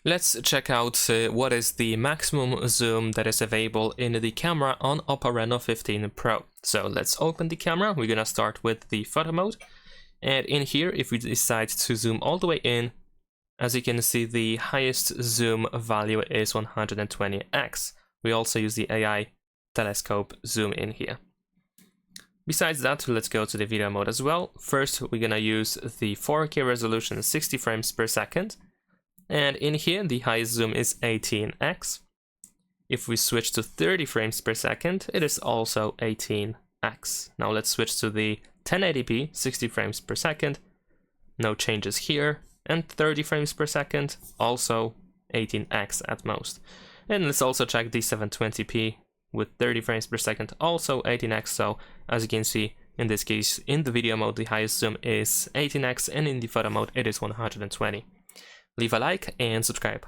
Let's check out what is the maximum zoom that is available in the camera on OPPO Reno 15 Pro. So let's open the camera. We're gonna start with the photo mode. And in here, if we decide to zoom all the way in, as you can see, the highest zoom value is 120x. We also use the AI telescope zoom in here. Besides that, let's go to the video mode as well. First, we're gonna use the 4K resolution 60 frames per second. And in here, the highest zoom is 18x. If we switch to 30 frames per second, it is also 18x. Now let's switch to the 1080p, 60 frames per second. No changes here. And 30 frames per second, also 18x at most. And let's also check the 720p with 30 frames per second, also 18x. So as you can see, in this case, in the video mode, the highest zoom is 18x, and in the photo mode, it is 120. Leave a like and subscribe.